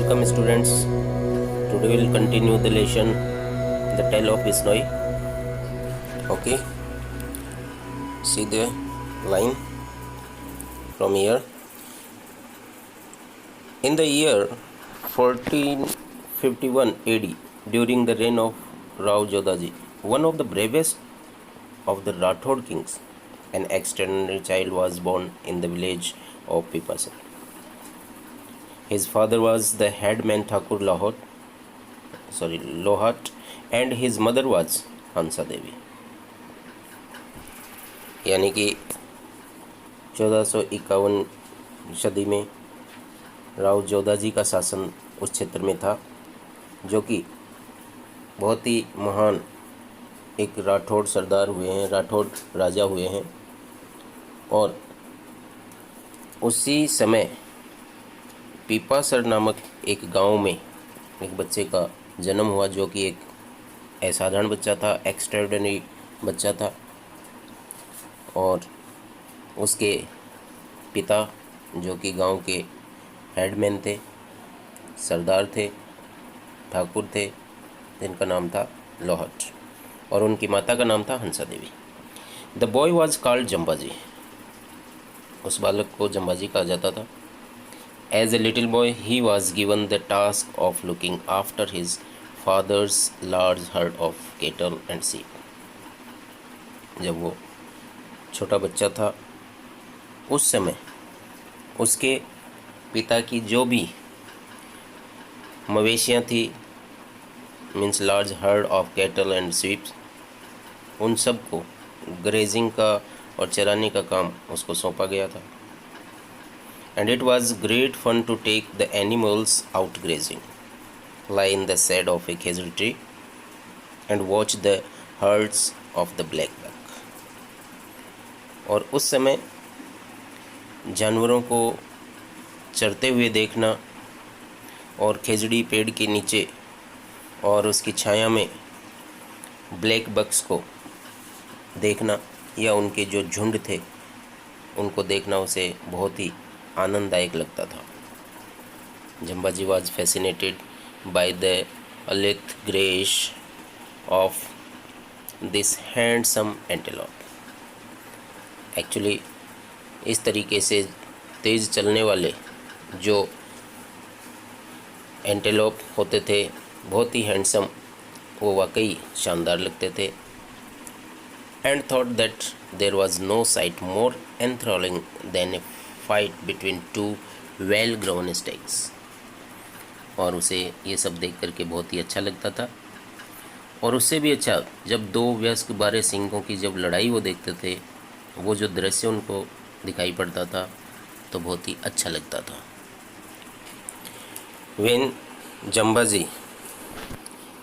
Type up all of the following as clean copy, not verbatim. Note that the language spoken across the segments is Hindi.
Welcome students. Today we will continue the lesson The Tale of Visnoy. Okay. See the line from here. In the year 1451 AD, during the reign of Rao Jodaji, one of the bravest of the Rathod kings, an extraordinary child was born in the village of Pipasar. His father was the headman Thakur Lohat, and his mother was Hansa Devi. यानी कि 1451 सदी में राव जोधाजी का शासन उस क्षेत्र में था, जो कि बहुत ही महान एक राठौड़ सरदार हुए हैं, राठौड़ राजा हुए हैं। और उसी समय पीपासर नामक एक गांव में एक बच्चे का जन्म हुआ, जो कि एक असाधारण बच्चा था, एक्स्ट्राऑर्डिनरी बच्चा था। और उसके पिता, जो कि गांव के हेडमैन थे, सरदार थे, ठाकुर थे, जिनका नाम था लोहट, और उनकी माता का नाम था Hansa Devi. The boy was called Jambaji. उस बालक को जम्बाजी कहा जाता था। As a little boy he was given the task of looking after his father's large herd of cattle and sheep. जब वो छोटा बच्चा था, उस समय उसके पिता की जो भी मवेशियाँ थी, means large herd of cattle and sweeps, उन सब को ग्रेजिंग का और चराने का काम उसको सौंपा गया था। And it was great fun to take the animals out grazing, lie in the shade of a khejur tree and watch the herds of the blackbuck. और उस समय जानवरों को चरते हुए देखना और खेजड़ी पेड़ के नीचे और उसकी छाया में ब्लैक बक्स को देखना, या उनके जो झुंड थे उनको देखना उसे बहुत ही आनंददायक लगता था। Jambaji was fascinated by the lithe grace of this handsome antelope. Actually इस तरीके से तेज़ चलने वाले जो एंटेलोप होते थे, बहुत ही हैंडसम, वो वाकई शानदार लगते थे। And thought that there was no sight more enthralling than a fight between two well grown stags. और उसे ये सब देख करके बहुत ही अच्छा लगता था। और उससे भी अच्छा, जब दो वयस्क 12 सिंहों की जब लड़ाई वो देखते थे, वो जो दृश्य उनको दिखाई पड़ता था तो बहुत ही अच्छा लगता था। When Jambaji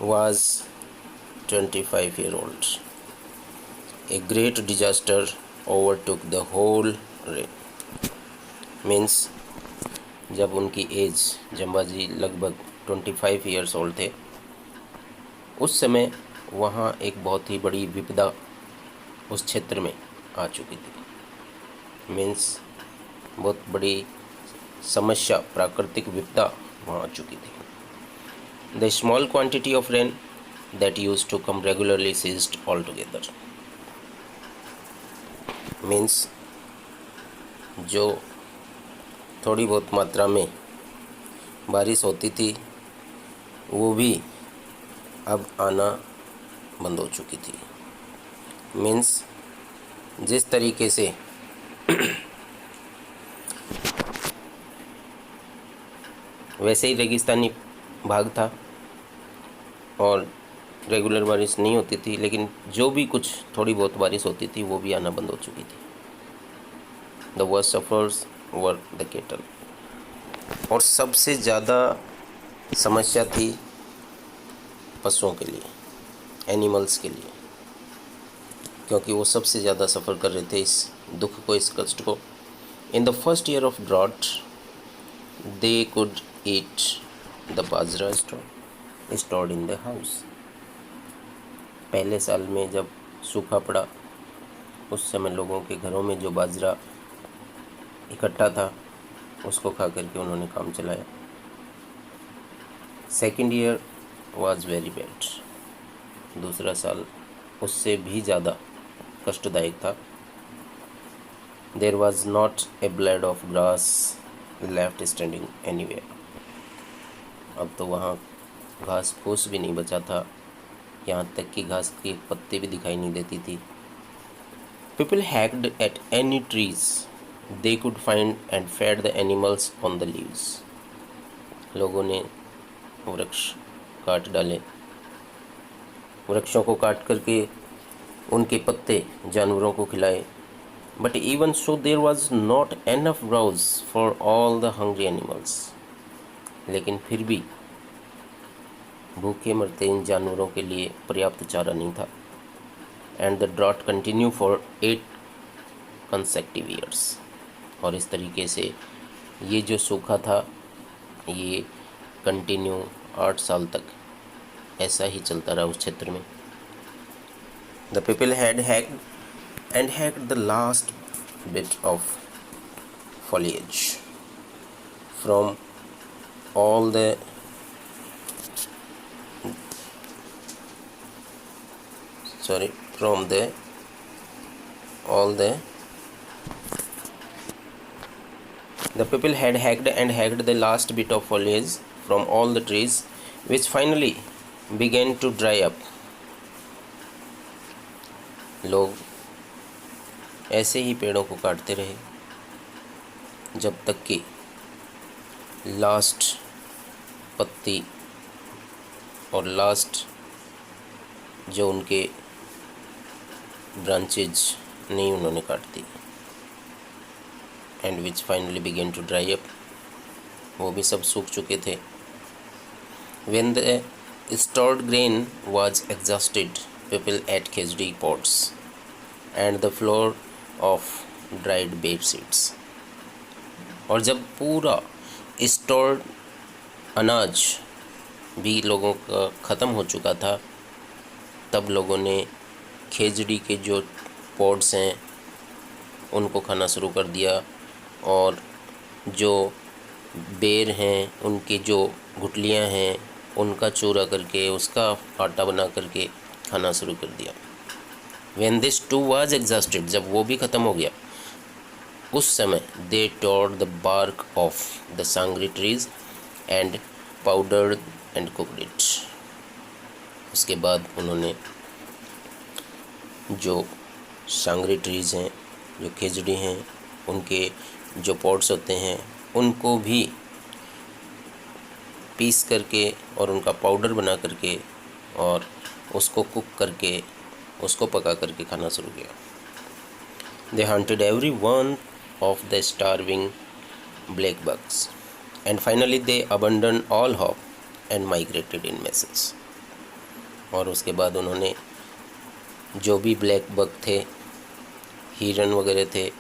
was 25 years old, a great disaster overtook the whole realm. Means जब उनकी एज, जम्बाजी लगभग 25 ईयर्स ओल्ड थे, उस समय वहाँ एक बहुत ही बड़ी विपदा उस क्षेत्र में आ चुकी थी। मीन्स बहुत बड़ी समस्या, प्राकृतिक विपदा वहाँ आ चुकी थी। The small quantity of rain that use to come regularly ceased all together. Means जो थोड़ी बहुत मात्रा में बारिश होती थी, वो भी अब आना बंद हो चुकी थी। मीन्स जिस तरीके से वैसे ही रेगिस्तानी भाग था और रेगुलर बारिश नहीं होती थी, लेकिन जो भी कुछ थोड़ी बहुत बारिश होती थी वो भी आना बंद हो चुकी थी। The worst suffers were the kettle. और सबसे ज़्यादा समस्या थी पशुओं के लिए, एनिमल्स के लिए, क्योंकि वो सबसे ज़्यादा सफ़र कर रहे थे इस दुख को, इस कष्ट को। In the first year of drought they could eat the bajra stored in the house. पहले साल में जब सूखा पड़ा, उस समय लोगों के घरों में जो बाजरा इकट्ठा था उसको खा करके उन्होंने काम चलाया। Second year was very bad. दूसरा साल उससे भी ज़्यादा कष्टदायक था। There was not a blade of grass left standing anywhere. अब तो वहाँ घास फूस भी नहीं बचा था, यहाँ तक कि घास के पत्ते भी दिखाई नहीं देती थी। People hacked at any trees they could find and fed the animals on the leaves. लोगों ने वृक्ष काट डाले, वृक्षों को काट करके उनके पत्ते जानवरों को खिलाए। But even so there was not enough browse for all the hungry animals. लेकिन फिर भी भूखे मरते इन जानवरों के लिए पर्याप्त चारा नहीं था। And the drought continue for 8 consecutive years. और इस तरीके से ये जो सूखा था ये कंटिन्यू 8 साल तक ऐसा ही चलता रहा उस क्षेत्र में। The people had hacked the last bit of foliage from all the from the all the people had hacked the last bit of foliage from all the trees, which finally began to dry up. लोग ऐसे ही पेड़ों को काटते रहे जब तक कि लास्ट पत्ती और लास्ट जो उनके ब्रांचेज नहीं उन्होंने काट दी। And which finally began to dry up, वो भी सब सूख चुके थे। When the stored grain was exhausted people ate khichdi pots and the flour of dried bed seeds. और जब पूरा स्टोर्ड अनाज भी लोगों का ख़त्म हो चुका था, तब लोगों ने खेजड़ी के जो पॉड्स हैं उनको खाना शुरू कर दिया, और जो बेर हैं उनकी जो गुठलियाँ हैं उनका चूरा करके उसका आटा बना करके खाना शुरू कर दिया। When this too was exhausted, जब वो भी ख़त्म हो गया, उस समय they tore the bark of the sangri trees and powdered and cooked it. उसके बाद उन्होंने जो सांगरी ट्रीज़ हैं, जो खेजड़ी हैं, उनके जो पॉट्स होते हैं उनको भी पीस करके और उनका पाउडर बना करके और उसको कुक करके उसको पका करके खाना शुरू किया। They hunted every one of the starving black bugs and finally they abandoned all hope and migrated in masses. और उसके बाद उन्होंने जो भी ब्लैक बग थे, हिरन वगैरह थे,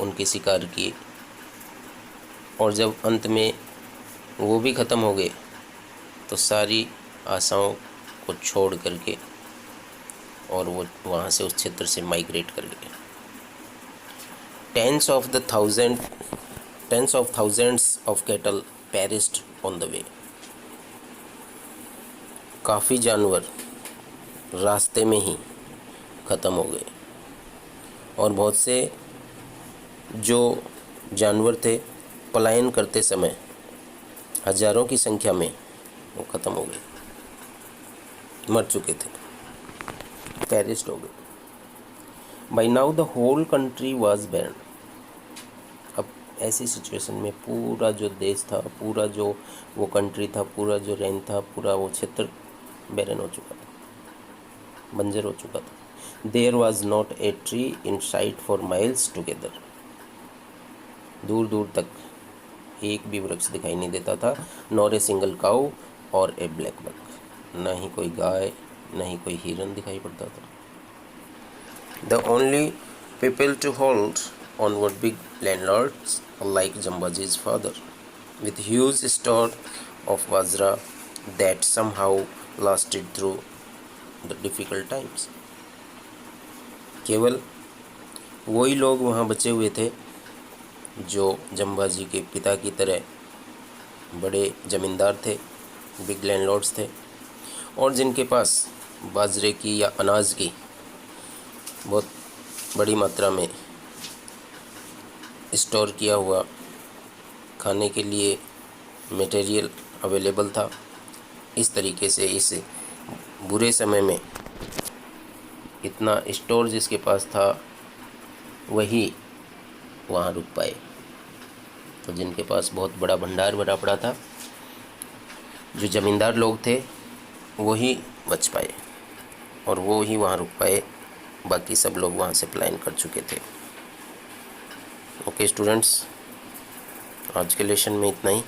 उनकी शिकार की, और जब अंत में वो भी ख़त्म हो गए तो सारी आशाओं को छोड़ करके और वो वहाँ से उस क्षेत्र से माइग्रेट कर गए। Tens of thousands of cattle perished on the way. काफ़ी जानवर रास्ते में ही ख़त्म हो गए, और बहुत से जो जानवर थे पलायन करते समय हज़ारों की संख्या में वो ख़त्म हो गए, मर चुके थे, पेरिस्ड हो गए। By now the whole country was barren. अब ऐसी सिचुएशन में पूरा जो देश था, पूरा जो वो कंट्री था, पूरा जो रेन था, पूरा वो क्षेत्र बैरन हो चुका था, बंजर हो चुका था। There was not a tree in sight for miles together. दूर दूर तक एक भी वृक्ष दिखाई नहीं देता था। नॉर ए सिंगल काऊ और ए ब्लैक बक। ना ही कोई गाय, ना ही कोई हिरन दिखाई पड़ता था। The only people to hold on were big landlords like Jambaji's father, with huge store of vajra that somehow lasted through the difficult times. केवल वही लोग वहाँ बचे हुए थे जो जम्बाजी के पिता की तरह बड़े ज़मींदार थे, बिग लैंडलॉर्ड्स थे, और जिनके पास बाजरे की या अनाज की बहुत बड़ी मात्रा में स्टोर किया हुआ खाने के लिए मटेरियल अवेलेबल था। इस तरीके से इस बुरे समय में इतना स्टोर जिसके पास था वही वहाँ रुक पाए। तो जिनके पास बहुत बड़ा भंडार भरा पड़ा था, जो ज़मींदार लोग थे, वही बच पाए और वो ही वहाँ रुक पाए। बाकी सब लोग वहाँ से पलायन कर चुके थे। ओके स्टूडेंट्स, आज के लेसन में इतना ही।